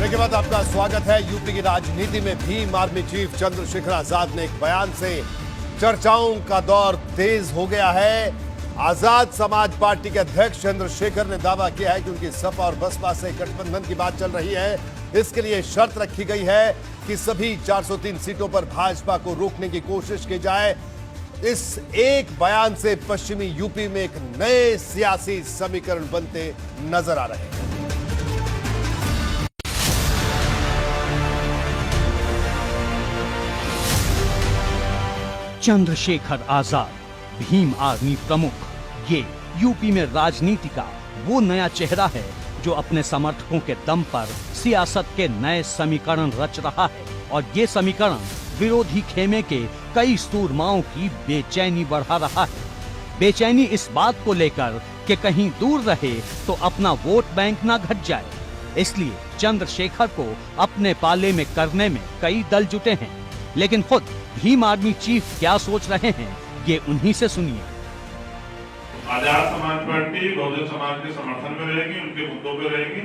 Break के बाद आपका स्वागत है। यूपी की राजनीति में भीम आर्मी चीफ चंद्रशेखर आजाद ने एक बयान से चर्चाओं का दौर तेज हो गया है। आजाद समाज पार्टी के अध्यक्ष चंद्रशेखर ने दावा किया है कि उनकी सपा और बसपा से गठबंधन की बात चल रही है। इसके लिए शर्त रखी गई है कि सभी 403 सीटों पर भाजपा को रोकने की कोशिश की जाए। इस एक बयान से पश्चिमी यूपी में एक नए सियासी समीकरण बनते नजर आ रहे हैं। चंद्रशेखर आजाद, भीम आर्मी प्रमुख, ये यूपी में राजनीति का वो नया चेहरा है जो अपने समर्थकों के दम पर सियासत के नए समीकरण रच रहा है। और ये समीकरण विरोधी खेमे के कई सूरमाओं की बेचैनी बढ़ा रहा है। बेचैनी इस बात को लेकर कि कहीं दूर रहे तो अपना वोट बैंक ना घट जाए। इसलिए चंद्रशेखर को अपने पाले में करने में कई दल जुटे हैं, लेकिन खुद भीम आर्मी चीफ क्या सोच रहे हैं ये उन्हीं से सुनिए। आजाद समाज पार्टी बहुजन समाज के समर्थन में रहेगी, उनके मुद्दों पे रहेगी।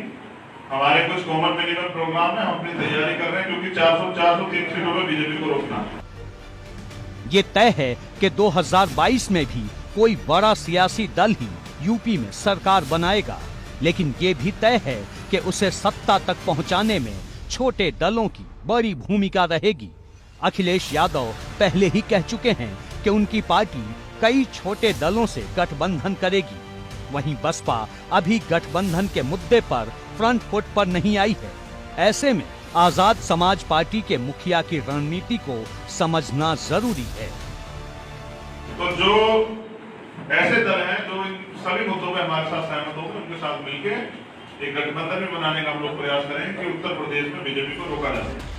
हमारे कुछ कॉमन मिनिमम प्रोग्राम है, हम अपनी तैयारी कर रहे हैं क्योंकि 403 सीटों में बीजेपी को रोकना है। ये तय है कि 2022 में भी कोई बड़ा सियासी दल ही यूपी में सरकार बनाएगा, लेकिन ये भी तय है कि उसे सत्ता तक पहुंचाने में छोटे दलों की बड़ी भूमिका रहेगी। अखिलेश यादव पहले ही कह चुके हैं कि उनकी पार्टी कई छोटे दलों से गठबंधन करेगी। वहीं बसपा अभी गठबंधन के मुद्दे पर फ्रंट फुट पर नहीं आई है। ऐसे में आजाद समाज पार्टी के मुखिया की रणनीति को समझना जरूरी है। तो जो ऐसे दल हैं जो इन सभी मुद्दों में हमारे साथ सहमत होकर उनके साथ मिलकर एक गठबंधन भी बनाने का हम लोग प्रयास करें कि उत्तर प्रदेश में बीजेपी को रोका जा सके।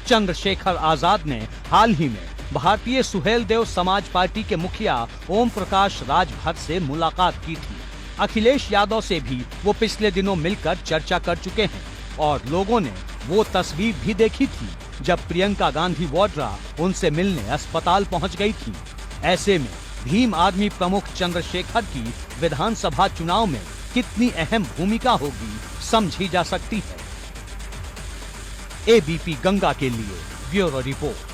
चंद्रशेखर आजाद ने हाल ही में भारतीय सुहेलदेव समाज पार्टी के मुखिया ओम प्रकाश राजभर से मुलाकात की थी। अखिलेश यादव से भी वो पिछले दिनों मिलकर चर्चा कर चुके हैं और लोगों ने वो तस्वीर भी देखी थी जब प्रियंका गांधी वाड्रा उनसे मिलने अस्पताल पहुंच गई थी। ऐसे में भीम आर्मी प्रमुख चंद्रशेखर की विधानसभा चुनाव में कितनी अहम भूमिका होगी समझी जा सकती है। एबीपी गंगा के लिए ब्यूरो रिपोर्ट।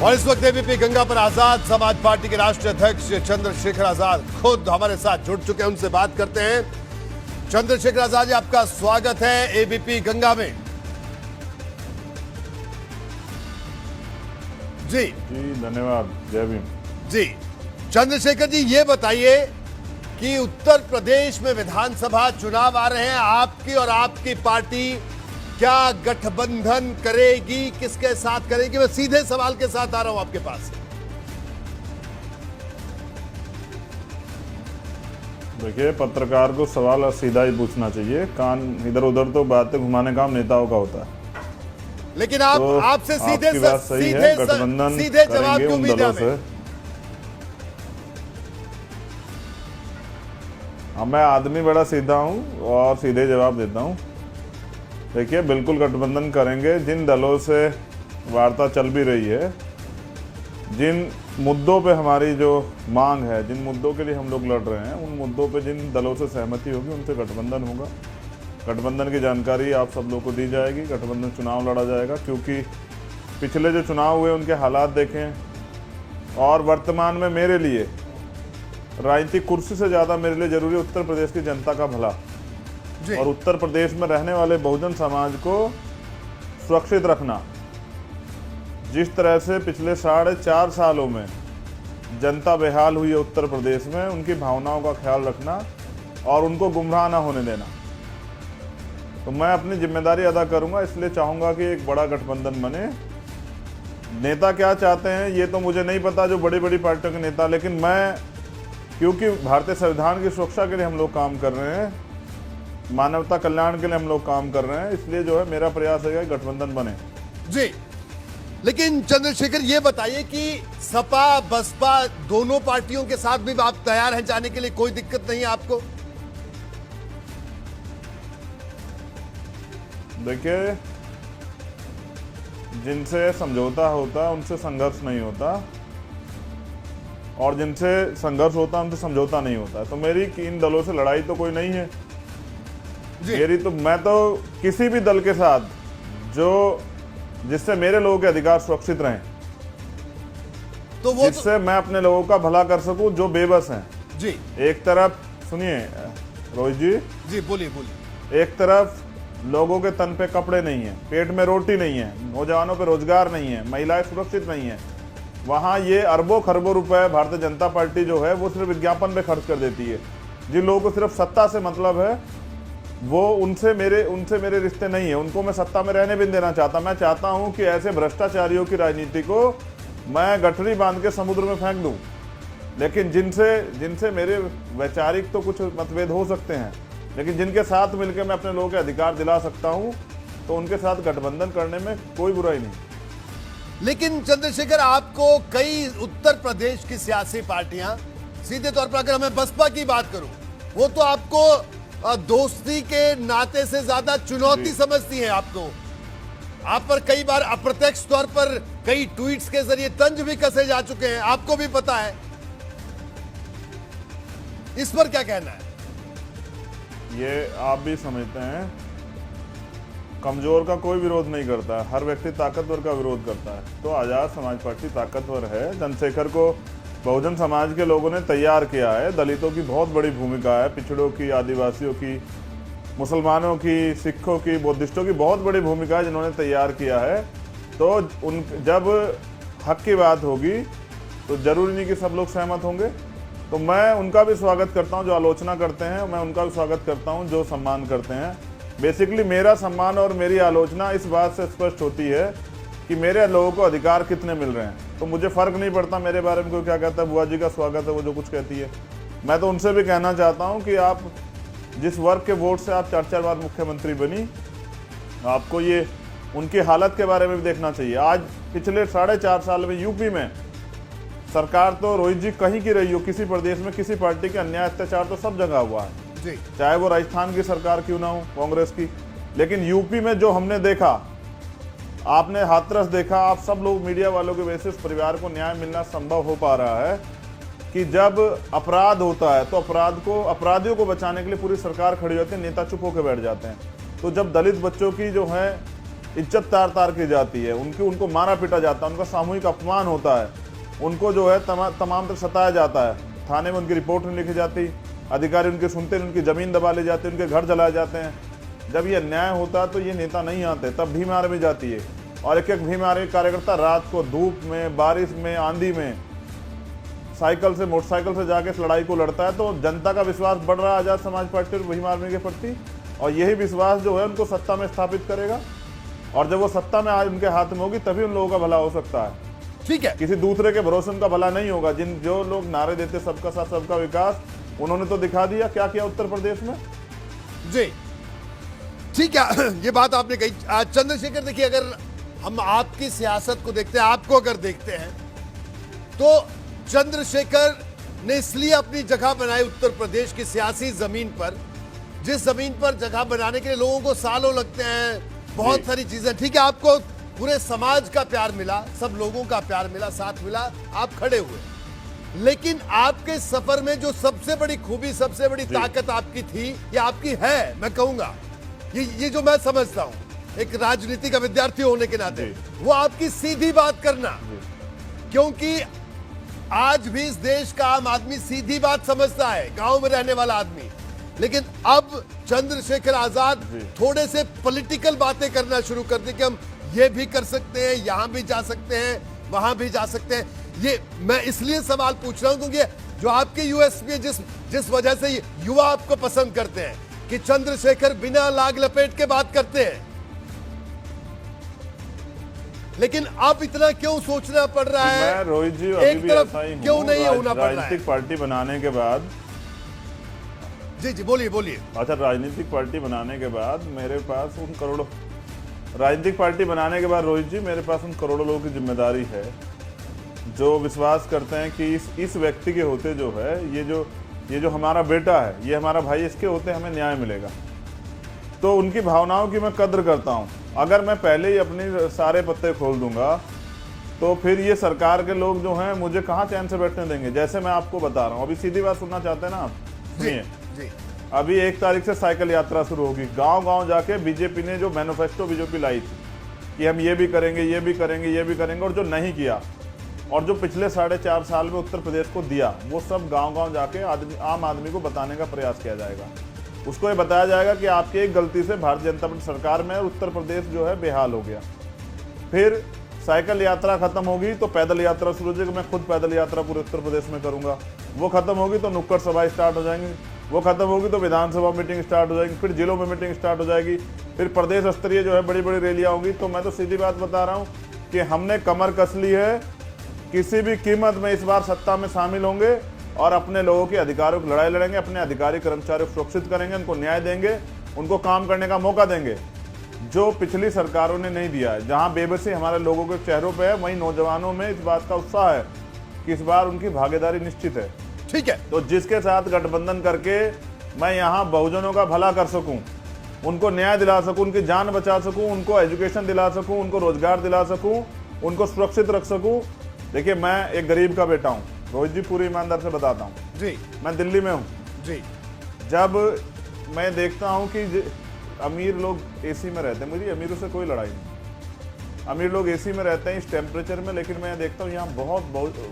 और इस वक्त एबीपी गंगा पर आजाद समाज पार्टी के राष्ट्रीय अध्यक्ष चंद्रशेखर आजाद खुद हमारे साथ जुड़ चुके हैं। उनसे बात करते हैं। चंद्रशेखर आजाद जी, आपका स्वागत है एबीपी गंगा में। जी धन्यवाद। जय भीम जी। चंद्रशेखर जी, ये बताइए कि उत्तर प्रदेश में विधानसभा चुनाव आ रहे हैं, आपकी और आपकी पार्टी क्या गठबंधन करेगी, किसके साथ करेगी? मैं सीधे सवाल के साथ आ रहा हूं आपके पास। देखिए, पत्रकार को सवाल सीधा ही पूछना चाहिए, कान इधर उधर तो बातें घुमाने का काम नेताओं का होता है। लेकिन आप तो आपसे सीधे आपकी बात सही है, गठबंधन सीधे जवाब करेंगे की उन उम्मीद दलों है से। अब मैं आदमी बड़ा सीधा हूं और सीधे जवाब देता हूं। देखिए, बिल्कुल गठबंधन करेंगे। जिन दलों से वार्ता चल भी रही है, जिन मुद्दों पे हमारी जो मांग है, जिन मुद्दों के लिए हम लोग लड़ रहे हैं, उन मुद्दों पे जिन दलों से सहमति होगी उनसे गठबंधन होगा। गठबंधन की जानकारी आप सब लोग को दी जाएगी। गठबंधन चुनाव लड़ा जाएगा, क्योंकि पिछले जो चुनाव हुए उनके हालात देखें और वर्तमान में मेरे लिए राजनीतिक कुर्सी से ज़्यादा मेरे लिए जरूरी उत्तर प्रदेश की जनता का भला और उत्तर प्रदेश में रहने वाले बहुजन समाज को सुरक्षित रखना। जिस तरह से पिछले 4.5 सालों में जनता बेहाल हुई है उत्तर प्रदेश में, उनकी भावनाओं का ख्याल रखना और उनको गुमराह ना होने देना। तो मैं अपनी जिम्मेदारी अदा करूंगा, इसलिए चाहूंगा कि एक बड़ा गठबंधन बने। नेता क्या चाहते हैं ये तो मुझे नहीं पता, जो बड़ी बड़ी पार्टियों के नेता, लेकिन मैं, क्योंकि भारतीय संविधान की सुरक्षा के लिए हम लोग काम कर रहे हैं, मानवता कल्याण के लिए हम लोग काम कर रहे हैं, इसलिए जो है मेरा प्रयास है कि गठबंधन बने। जी, लेकिन चंद्रशेखर ये बताइए कि सपा बसपा दोनों पार्टियों के साथ भी आप तैयार हैं जाने के लिए? कोई दिक्कत नहीं है आपको? देखिए, जिनसे समझौता होता है उनसे संघर्ष नहीं होता। और जिनसे संघर्ष होता है उनसे समझौता नहीं होता है। तो मेरी इन दलों से लड़ाई तो कोई नहीं है मेरी। तो मैं तो किसी भी दल के साथ जो जिससे मेरे लोगों के अधिकार सुरक्षित रहें, तो वो जिससे मैं अपने लोगों का भला कर सकूं जो बेबस हैं। जी एक तरफ सुनिए रोहित जी, जी बोलिए बोलिए। एक तरफ लोगों के तन पे कपड़े नहीं है, पेट में रोटी नहीं है, नौजवानों पे रोजगार नहीं है, महिलाएं सुरक्षित नहीं है। वहां ये अरबों खरबों रुपए भारतीय जनता पार्टी जो है वो सिर्फ विज्ञापन पे खर्च कर देती है। जिन लोगों को सिर्फ सत्ता से मतलब है वो उनसे मेरे रिश्ते नहीं है। उनको मैं सत्ता में रहने भी नहीं देना चाहता। मैं चाहता हूं कि ऐसे भ्रष्टाचारियों की राजनीति को मैं गठरी बांध के समुद्र में फेंक दूं। लेकिन जिनसे मेरे वैचारिक तो कुछ मतभेद हो सकते हैं, लेकिन जिनके साथ मिलकर मैं अपने लोगों के अधिकार दिला सकता हूं, तो उनके साथ गठबंधन करने में कोई बुराई नहीं। लेकिन चंद्रशेखर, आपको कई उत्तर प्रदेश की सियासी पार्टियां, सीधे तौर पर अगर मैं बसपा की बात करूं, वो तो आपको दोस्ती के नाते से ज्यादा चुनौती समझती है। आपको आप पर कई बार अप्रत्यक्ष तौर पर कई ट्वीट्स के जरिए तंज भी कसे जा चुके हैं, आपको भी पता है। इस पर क्या कहना है? ये आप भी समझते हैं, कमजोर का कोई विरोध नहीं करता है, हर व्यक्ति ताकतवर का विरोध करता है। तो आजाद समाज पार्टी ताकतवर है। चंद्रशेखर को बहुजन समाज के लोगों ने तैयार किया है। दलितों की बहुत बड़ी भूमिका है, पिछड़ों की, आदिवासियों की, मुसलमानों की, सिखों की, बुद्धिस्टों की बहुत बड़ी भूमिका है जिन्होंने तैयार किया है। तो उन जब हक की बात होगी तो जरूरी नहीं कि सब लोग सहमत होंगे। तो मैं उनका भी स्वागत करता हूं जो आलोचना करते हैं, मैं उनका भी स्वागत करता हूं जो सम्मान करते हैं। बेसिकली मेरा सम्मान और मेरी आलोचना इस बात से स्पष्ट होती है कि मेरे लोगों को अधिकार कितने मिल रहे हैं। तो मुझे फर्क नहीं पड़ता मेरे बारे में कोई क्या कहता है, बुआ जी का स्वागत है वो जो कुछ कहती है। मैं तो उनसे भी कहना चाहता हूं कि आप जिस वर्ग के वोट से आप 4-4 बार मुख्यमंत्री बनी, आपको ये उनकी हालत के बारे में भी देखना चाहिए। आज पिछले 4.5 साल में यूपी में सरकार तो रोहित जी कहीं की रही हो, किसी प्रदेश में किसी पार्टी के अन्याय अत्याचार तो सब जगह हुआ है जी। चाहे वो राजस्थान की सरकार क्यों ना हो, कांग्रेस की। लेकिन यूपी में जो हमने देखा, आपने हाथरस देखा, आप सब लोग मीडिया वालों के वजह से उस परिवार को न्याय मिलना संभव हो पा रहा है कि जब अपराध होता है तो अपराधियों को बचाने के लिए पूरी सरकार खड़ी होती है, नेता चुप होकर बैठ जाते हैं। तो जब दलित बच्चों की जो है इज्जत तार की जाती है, उनको मारा पीटा जाता है, उनका सामूहिक अपमान होता है, उनको जो है तमाम तरह सताया जाता है, थाने में उनकी रिपोर्ट नहीं लिखी जाती, अधिकारी उनके सुनते नहीं, उनकी जमीन दबा ले जाते, उनके घर जलाए जाते हैं। जब ये अन्याय होता है तो ये नेता नहीं आते, तब भीम आर्मी जाती है और एक भीम आर्मी कार्यकर्ता रात को धूप में, बारिश में, आंधी में मोटरसाइकिल से जाके इस लड़ाई को लड़ता है। तो जनता का विश्वास बढ़ रहा है आजाद समाज पार्टी और भीम आर्मी के प्रति, और यही विश्वास जो है उनको सत्ता में स्थापित करेगा। और जब वो सत्ता में आज उनके हाथ में होगी तभी उन लोगों का भला हो सकता है। ठीक है, किसी दूसरे के भरोसे उनका भला नहीं होगा। जो लोग नारे देते सबका साथ सबका विकास, उन्होंने तो दिखा दिया क्या किया उत्तर प्रदेश में जी। ठीक है, ये बात आपने कही। चंद्रशेखर, देखिए, अगर हम आपकी सियासत को देखते हैं, आपको अगर देखते हैं, तो चंद्रशेखर ने इसलिए अपनी जगह बनाई उत्तर प्रदेश की सियासी जमीन पर, जिस जमीन पर जगह बनाने के लिए लोगों को सालों लगते हैं, बहुत सारी चीजें। ठीक है, आपको पूरे समाज का प्यार मिला, सब लोगों का प्यार मिला, साथ मिला, आप खड़े हुए। लेकिन आपके सफर में जो सबसे बड़ी खूबी, सबसे बड़ी ताकत आपकी थी, या आपकी है, मैं कहूंगा, ये जो मैं समझता हूं एक राजनीति का विद्यार्थी होने के नाते, वो आपकी सीधी बात करना। क्योंकि आज भी इस देश का आम आदमी सीधी बात समझता है, गांव में रहने वाला आदमी। लेकिन अब चंद्रशेखर आजाद थोड़े से पॉलिटिकल बातें करना शुरू कर दी कि हम ये भी कर सकते हैं, यहां भी जा सकते हैं, वहां भी जा सकते हैं। ये मैं इसलिए सवाल पूछ रहा हूं क्योंकि जो आपके यूएसपी है, जिस वजह से युवा आपको पसंद करते हैं कि चंद्रशेखर बिना लाग लपेट के बात करते हैं। लेकिन अब इतना क्यों सोचना पड़ रहा है? मैं रोहित जी अभी एक भी तरफ ऐसा ही हूं। क्यों नहीं होना पड़ रहा है? राजनीतिक पार्टी बनाने के बाद, जी बोलिए बोलिए। अच्छा, राजनीतिक पार्टी बनाने के बाद मेरे पास उन करोड़ों, राजनीतिक पार्टी बनाने के बाद रोहित जी मेरे पास उन करोड़ों लोगों की जिम्मेदारी है जो विश्वास करते हैं कि इस व्यक्ति के होते जो है, ये जो हमारा बेटा है, ये हमारा भाई, इसके होते हमें न्याय मिलेगा। तो उनकी भावनाओं की मैं कद्र करता हूं। अगर मैं पहले ही अपने सारे पत्ते खोल दूंगा तो फिर ये सरकार के लोग जो हैं मुझे कहाँ चैन से बैठने देंगे। जैसे मैं आपको बता रहा हूँ, अभी सीधी बात सुनना चाहते हैं ना आप, सुनिए। जी अभी 1 तारीख से साइकिल यात्रा शुरू होगी। गांव गांव जाके बीजेपी ने जो मैनिफेस्टो बीजेपी लाई थी कि हम ये भी करेंगे, ये भी करेंगे, ये भी करेंगे, और जो नहीं किया और जो पिछले 4.5 साल में उत्तर प्रदेश को दिया, वो सब गांव गांव जाके आम आदमी को बताने का प्रयास किया जाएगा। उसको ये बताया जाएगा कि आपकी एक गलती से भारतीय जनता पार्टी सरकार में उत्तर प्रदेश जो है बेहाल हो गया। फिर साइकिल यात्रा खत्म होगी तो पैदल यात्रा शुरू हो जाएगी। मैं खुद पैदल यात्रा पूरे उत्तर प्रदेश में करूंगा। वो खत्म होगी तो नुक्कड़ सभा स्टार्ट हो जाएंगी। वो खत्म होगी तो विधानसभा मीटिंग स्टार्ट हो जाएगी। फिर जिलों में मीटिंग स्टार्ट हो जाएगी। फिर प्रदेश स्तरीय जो है बड़ी बड़ी रैलियां होंगी। तो मैं तो सीधी बात बता रहा हूँ कि हमने कमर कस ली है, किसी भी कीमत में इस बार सत्ता में शामिल होंगे और अपने लोगों के अधिकारों की लड़ाई लड़ेंगे, अपने अधिकारी कर्मचारियों को सुरक्षित करेंगे, उनको न्याय देंगे, उनको काम करने का मौका देंगे जो पिछली सरकारों ने नहीं दिया है। जहां बेबसी हमारे लोगों के चेहरों पे है, वहीं नौजवानों में इस बात का उत्साह है कि इस बार उनकी भागीदारी निश्चित है। ठीक है, तो जिसके साथ गठबंधन करके मैं यहाँ बहुजनों का भला कर सकूं, उनको न्याय दिला सकूं, उनकी जान बचा सकूं, उनको एजुकेशन दिला सकूं, उनको रोजगार दिला सकूं, उनको सुरक्षित रख सकूं। देखिए, मैं एक गरीब का बेटा हूँ रोहित जी, पूरी ईमानदार से बताता हूँ जी। मैं दिल्ली में हूँ जी। जब मैं देखता हूँ कि अमीर लोग एसी में रहते हैं, मुझे अमीरों से कोई लड़ाई नहीं। अमीर लोग एसी में रहते हैं इस टेम्परेचर में, लेकिन मैं देखता हूँ यहाँ बहुत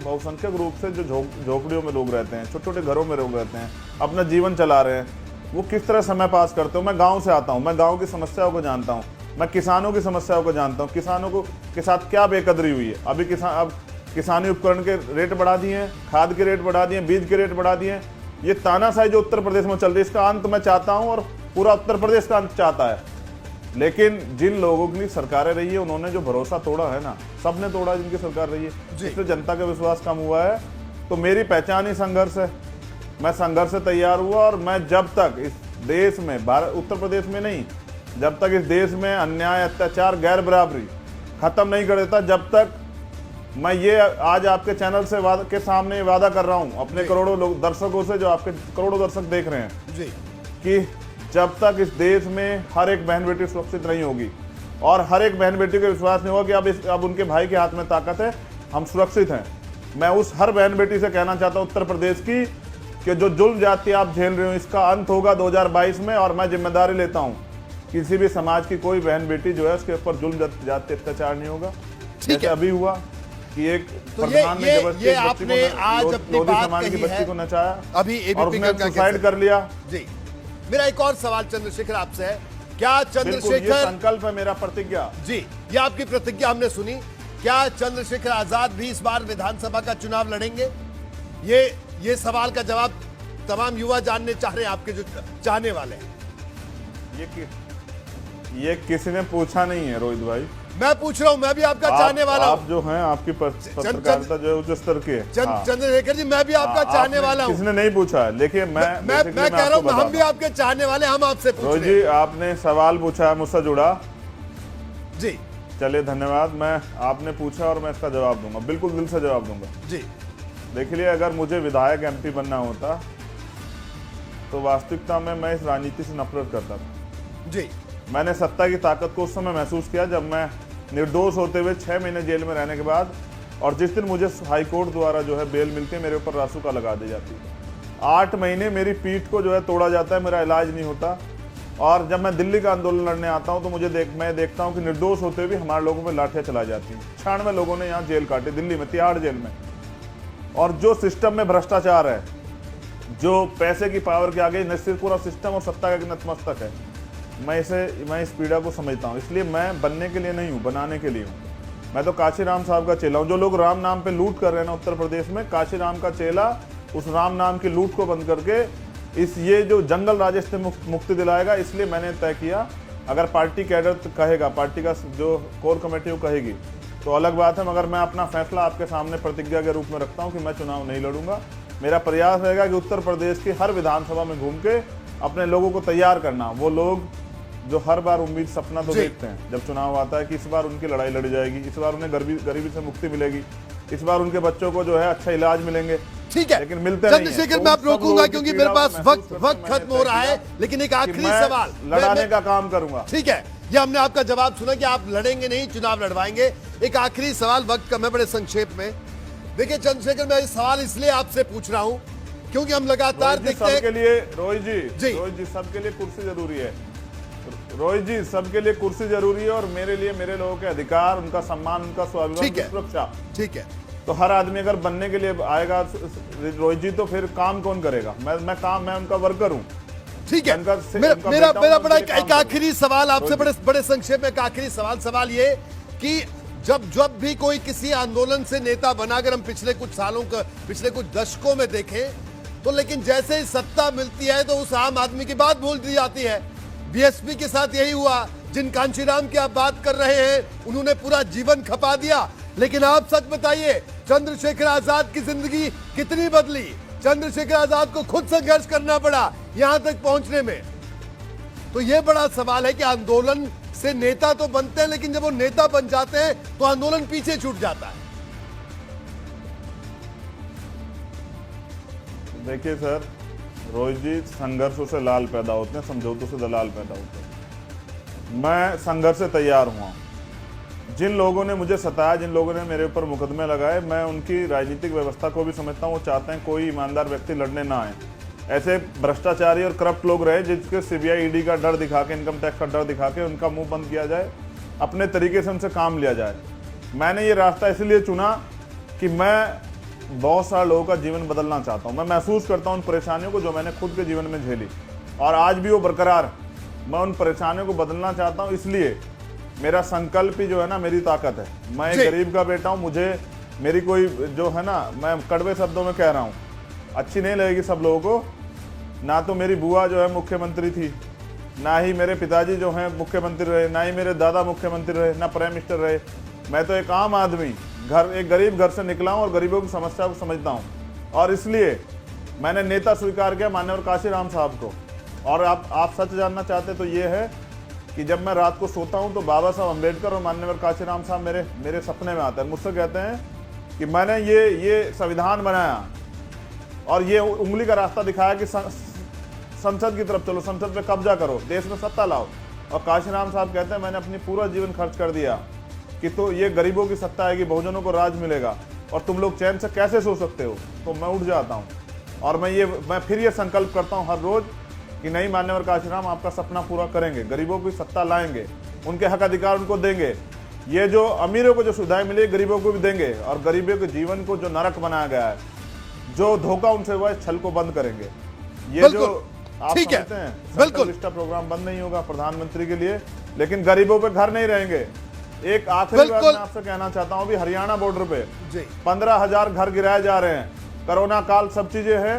बहुसंख्यक रूप से जो झोपड़ियों में लोग रहते हैं, छोटे छोटे घरों में लोग रहते हैं, अपना जीवन चला रहे हैं, वो किस तरह समय पास करते हो। मैं गाँव से आता हूँ, मैं गाँव की समस्याओं को जानता हूँ, मैं किसानों की समस्याओं को जानता हूँ, किसानों को के साथ क्या बेकदरी हुई है। अभी किसानी उपकरण के रेट बढ़ा दिए हैं, खाद के रेट बढ़ा दिए, बीज के रेट बढ़ा दिए। ये तानाशाही जो उत्तर प्रदेश में चल रही है, इसका अंत मैं चाहता हूं और पूरा उत्तर प्रदेश का अंत चाहता है। लेकिन जिन लोगों की सरकारें रही है, उन्होंने जो भरोसा तोड़ा है ना, सबने तोड़ा जिनकी सरकार रही है, इसलिए जनता का विश्वास कम हुआ है। तो मेरी पहचान ही संघर्ष है। मैं संघर्ष से तैयार हुआ और मैं जब तक इस देश में, उत्तर प्रदेश में नहीं, जब तक इस देश में अन्याय, अत्याचार, गैर बराबरी खत्म नहीं कर देता, जब तक मैं ये आज आपके चैनल से के सामने वादा कर रहा हूं अपने करोड़ों लोग दर्शकों से, जो आपके करोड़ों दर्शक देख रहे हैं जी, कि जब तक इस देश में हर एक बहन बेटी सुरक्षित नहीं होगी और हर एक बहन बेटी को विश्वास नहीं होगा कि अब उनके भाई के हाथ में ताकत है, हम सुरक्षित हैं। मैं उस हर बहन बेटी से कहना चाहता हूं उत्तर प्रदेश की कि जो जुल्म जाति आप झेल रहे हो, इसका अंत होगा 2022 में। और मैं जिम्मेदारी लेता हूँ, किसी भी समाज की कोई बहन बेटी जो है उसके ऊपर जुल्म जाति अत्याचार नहीं होगा। जैसे अभी हुआ कि एक प्रधान ने जबरदस्ती आपने आज अपनी बात कही है, बच्ची को नचाया, अभी एबीपी का सुसाइड कर लिया। जी, मेरा एक और सवाल चंद्रशेखर आपसे है, क्या चंद्रशेखर, ये संकल्प है मेरा, प्रतिज्ञा जी, ये आपकी प्रतिज्ञा हमने सुनी, क्या चंद्रशेखर आजाद भी इस बार विधानसभा का चुनाव लड़ेंगे? ये सवाल का जवाब तमाम युवा जानने चाह रहे हैं, आपके जो चाहने वाले हैं। ये किसी ने पूछा नहीं है रोहित भाई, मैं पूछ रहा हूं, मैं भी आपका चाहने वाला हूं। आप जो हैं, आपकी पत्रकारिता जो है उच्च स्तर की है। चंद्रशेखर जी, मैं भी आपका चाहने वाला हूं। किसने नहीं पूछा है। देखिए, मैं कह रहा हूं, हम भी आपके चाहने वाले, हम आपसे पूछ रहे हैं। रोहित जी, आपने सवाल पूछा है मुझसे जुड़ा जी, चलिए धन्यवाद। मैं आपने पूछा और मैं इसका जवाब दूंगा, बिल्कुल दिल से जवाब दूंगा जी। देखिए, अगर मुझे विधायक एमपी बनना होता तो वास्तविकता में मैं इस राजनीति से नफरत करता था जी। मैंने सत्ता की ताकत को उस समय महसूस किया जब मैं निर्दोष होते हुए 6 महीने जेल में रहने के बाद, और जिस दिन मुझे हाई कोर्ट द्वारा जो है बेल मिलती है, मेरे ऊपर रासुका लगा दी जाती है। 8 महीने मेरी पीठ को जो है तोड़ा जाता है, मेरा इलाज नहीं होता। और जब मैं दिल्ली का आंदोलन लड़ने आता हूं तो मैं देखता हूं कि निर्दोष होते हुए भी हमारे लोगों पर लाठियां चलाई जाती हैं। 96 लोगों ने यहाँ जेल काटे, दिल्ली में, तिहाड़ जेल में। और जो सिस्टम में भ्रष्टाचार है, जो पैसे की पावर के आगे न सिर्फ पूरा सिस्टम और सत्ता का नतमस्तक है, मैं इस पीड़ा को समझता हूँ। इसलिए मैं बनने के लिए नहीं हूँ, बनाने के लिए हूँ। मैं तो काशीराम साहब का चेला हूँ। जो लोग राम नाम पे लूट कर रहे हैं ना उत्तर प्रदेश में, काशीराम का चेला उस राम नाम की लूट को बंद करके ये जो जंगल राज से मुक्ति दिलाएगा। इसलिए मैंने तय किया, अगर पार्टी कैडर कहेगा, पार्टी का जो कोर कमेटी वो कहेगी तो अलग बात है, मगर मैं अपना फैसला आपके सामने प्रतिज्ञा के रूप में रखता हूँ कि मैं चुनाव नहीं लड़ूंगा। मेरा प्रयास रहेगा कि उत्तर प्रदेश की हर विधानसभा में घूम के अपने लोगों को तैयार करना। वो लोग जो हर बार उम्मीद, सपना तो देखते हैं जब चुनाव आता है कि इस बार उनकी लड़ाई लड़ी जाएगी, इस बार उन्हें गरीबी से मुक्ति मिलेगी, इस बार उनके बच्चों को जो है अच्छा इलाज मिलेंगे। ठीक है, लेकिन मिलते नहीं। चंद्रशेखर, मैं आप रोकूंगा क्योंकि मेरे पास वक्त खत्म हो रहा है, लेकिन एक आखिरी सवाल, लड़ाने का काम करूंगा। ठीक है, ये हमने आपका जवाब सुना कि आप लड़ेंगे नहीं, चुनाव लड़वाएंगे। एक आखिरी सवाल, वक्त कम है, बड़े संक्षेप में। देखिए चंद्रशेखर, मैं इस सवाल इसलिए आपसे पूछ रहा हूं क्योंकि हम लगातार देखते हैं सबके लिए रोहित जी। जी सबके लिए कुर्सी जरूरी है। रोहित जी सबके लिए कुर्सी जरूरी है, और मेरे लिए मेरे लोगों के अधिकार, उनका सम्मान, उनका स्वाभिमान, ठीक है। सुरक्षा। ठीक है, तो हर आदमी अगर बनने के लिए आएगा रोहित जी, तो फिर काम कौन करेगा? मैं उनका वर्कर हूं। ठीक है। उनका मेरा बड़ा एक आखिरी सवाल आपसे, बड़े संक्षेप में एक आखिरी सवाल ये कि जब भी कोई किसी आंदोलन से नेता बना, अगर हम पिछले कुछ दशकों में देखें तो, लेकिन जैसे ही सत्ता मिलती है तो उस आम आदमी की बात भूल दी जाती है। बीएसपी के साथ यही हुआ। जिन कांशीराम की आप बात कर रहे हैं उन्होंने पूरा जीवन खपा दिया, लेकिन आप सच बताइए चंद्रशेखर आजाद की जिंदगी कितनी बदली? चंद्रशेखर आजाद को खुद संघर्ष करना पड़ा यहां तक पहुंचने में। तो यह बड़ा सवाल है कि आंदोलन से नेता तो बनते हैं, लेकिन जब वो नेता बन जाते हैं तो आंदोलन पीछे छूट जाता है। देखिए सर, रोहित जी, संघर्षों से लाल पैदा होते हैं, समझौतों से दलाल पैदा होते हैं। मैं संघर्ष से तैयार हुआ। जिन लोगों ने मुझे सताया, जिन लोगों ने मेरे ऊपर मुकदमे लगाए, मैं उनकी राजनीतिक व्यवस्था को भी समझता हूँ। वो चाहते हैं कोई ईमानदार व्यक्ति लड़ने ना आए। ऐसे भ्रष्टाचारी और करप्ट लोग रहे जिसके सीबीआई ईडी का डर दिखा के, इनकम टैक्स का डर दिखा के उनका मुंह बंद किया जाए, अपने तरीके से उनसे काम लिया जाए। मैंने ये रास्ता इसलिए चुना कि मैं बहुत सारे लोगों का जीवन बदलना चाहता हूँ। मैं महसूस करता हूँ उन परेशानियों को जो मैंने खुद के जीवन में झेली, और आज भी वो बरकरार। मैं उन परेशानियों को बदलना चाहता हूँ, इसलिए मेरा संकल्प ही जो है ना मेरी ताकत है। मैं एक गरीब का बेटा हूँ। मुझे मेरी कोई जो है ना, मैं कड़वे शब्दों में कह रहा हूँ, अच्छी नहीं लगेगी सब लोगों को। ना तो मेरी बुआ जो है मुख्यमंत्री थी, ना ही मेरे पिताजी जो हैं मुख्यमंत्री रहे, ना ही मेरे दादा मुख्यमंत्री रहे, ना प्राइम मिनिस्टर रहे। मैं तो एक आम आदमी, एक गरीब घर से निकला हूँ और गरीबों की समस्या को समझता हूँ, और इसलिए मैंने नेता स्वीकार किया माननीय काशीराम साहब को। और आप सच जानना चाहते तो ये है कि जब मैं रात को सोता हूँ तो बाबा साहब अम्बेडकर और माननीय काशीराम साहब मेरे सपने में आते हैं। मुझसे कहते हैं कि मैंने ये संविधान बनाया और ये उंगली का रास्ता दिखाया कि संसद की तरफ चलो, संसद पे कब्जा करो, देश में सत्ता लाओ। और काशीराम साहब कहते हैं मैंने अपनी पूरा जीवन खर्च कर दिया कि तो ये गरीबों की सत्ता आएगी, बहुजनों को राज मिलेगा, और तुम लोग चैन से कैसे सो सकते हो? तो मैं उठ जाता हूँ और मैं फिर ये संकल्प करता हूँ हर रोज कि नहीं, मान्यवर काशीराम आपका सपना पूरा करेंगे, गरीबों की सत्ता लाएंगे, उनके हक अधिकार उनको देंगे। ये जो अमीरों को जो सुविधाएं मिली गरीबों को भी देंगे, और गरीबों के जीवन को जो नरक बनाया गया है, जो धोखा उनसे हुआ है, छल को बंद करेंगे। ये जो आप समझते हैं, बिल्कुल प्रोग्राम बंद नहीं होगा प्रधानमंत्री के लिए, लेकिन गरीबों पे घर नहीं रहेंगे। एक आखिरी बात मैं आपसे कहना चाहता हूँ, अभी हरियाणा बॉर्डर पे 15,000 घर गिराए जा रहे हैं। कोरोना काल सब चीजें हैं,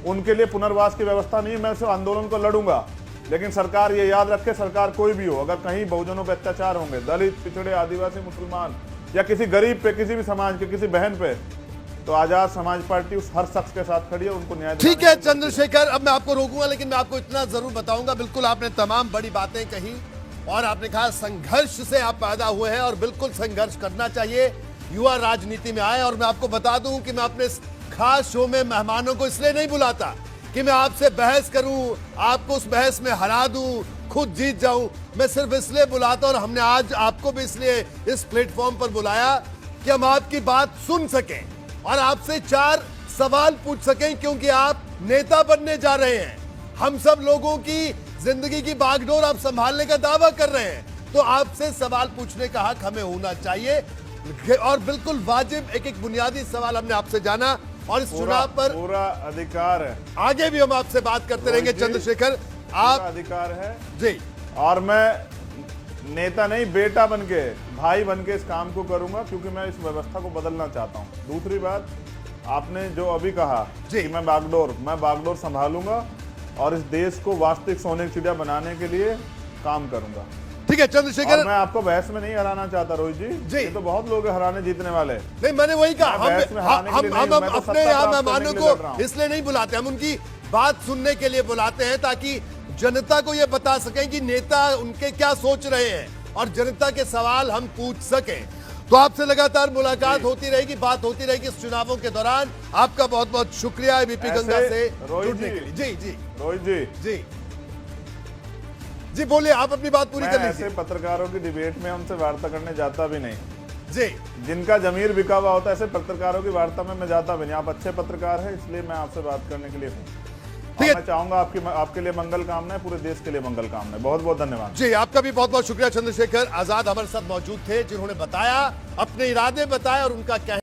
उनके लिए पुनर्वास की व्यवस्था नहीं है। मैं सिर्फ आंदोलन को लड़ूंगा, लेकिन सरकार ये याद रखे, सरकार कोई भी हो, अगर कहीं बहुजनों पे अत्याचार होंगे, दलित, पिछड़े, आदिवासी, मुसलमान या किसी गरीब पे, किसी भी समाज के किसी बहन पे, तो आजाद समाज पार्टी उस हर शख्स के साथ खड़ी है, उनको न्याय। ठीक है चंद्रशेखर, अब मैं आपको रोकूंगा, लेकिन मैं आपको इतना जरूर बताऊंगा, बिल्कुल आपने तमाम बड़ी बातें कही और आपने कहा संघर्ष से आप पैदा हुए हैं और बिल्कुल संघर्ष करना चाहिए, युवा राजनीति में आए। और मैं आपको बता दूं कि मैं अपने खास शो में मेहमानों को इसलिए नहीं बुलाता कि मैं आपसे बहस करूं, आपको उस बहस में हरा दूं, खुद जीत जाऊं। मैं सिर्फ इसलिए बुलाता, और हमने आज आपको भी इसलिए इस प्लेटफॉर्म पर बुलाया कि हम आपकी बात सुन सकें और आपसे 4 सवाल पूछ सकें, क्योंकि आप नेता बनने जा रहे हैं। हम सब लोगों की जिंदगी की बागडोर आप संभालने का दावा कर रहे हैं, तो आपसे सवाल पूछने का हक हमें होना चाहिए, और बिल्कुल वाजिब एक बुनियादी सवाल हमने आपसे जाना, और इस चुनाव पर पूरा अधिकार है। आगे भी हम आपसे बात करते रहेंगे चंद्रशेखर, आप अधिकार है जी। और मैं नेता नहीं, बेटा बनके, भाई बनके इस काम को करूंगा, क्योंकि मैं इस व्यवस्था को बदलना चाहता हूं। दूसरी बात, आपने जो अभी कहा कि मैं बागडोर संभालूंगा और इस देश को वास्तविक सोने की चिड़िया बनाने के लिए काम करूंगा। ठीक है चंद्रशेखर, मैं आपको बहस में नहीं हराना चाहता रोहित जी। ये तो बहुत लोग हराने जीतने वाले। नहीं, मैंने वही कहा, हम अपने यहाँ मेहमानों को इसलिए नहीं बुलाते, हम उनकी बात सुनने के लिए बुलाते हैं, ताकि जनता को यह बता सकें कि नेता उनके क्या सोच रहे हैं और जनता के सवाल हम पूछ सकें। तो आपसे लगातार मुलाकात होती रहेगी, बात होती रहेगी इस चुनावों के दौरान। आपका बहुत बहुत शुक्रिया एबीपी गंगा से जुड़ने के लिए। जी जी रोहित जी जी, जी बोलिए, आप अपनी बात पूरी मैं कर ऐसे लीजिए। पत्रकारों की डिबेट में उनसे वार्ता करने जाता भी नहीं। जी जिनका जमीर बिका हुआ होता है, ऐसे पत्रकारों की वार्ता में मैं जाता भी नहीं। आप अच्छे पत्रकार हैं, इसलिए मैं आपसे बात करने के लिए हूँ। ठीक है। मैं चाहूंगा आपके लिए मंगल कामनाएं, पूरे देश के लिए मंगल कामनाएं। बहुत बहुत धन्यवाद। जी, आपका भी बहुत बहुत शुक्रिया। चंद्रशेखर आजाद हमारे साथ मौजूद थे, जिन्होंने बताया, अपने इरादे बताए और उनका कहना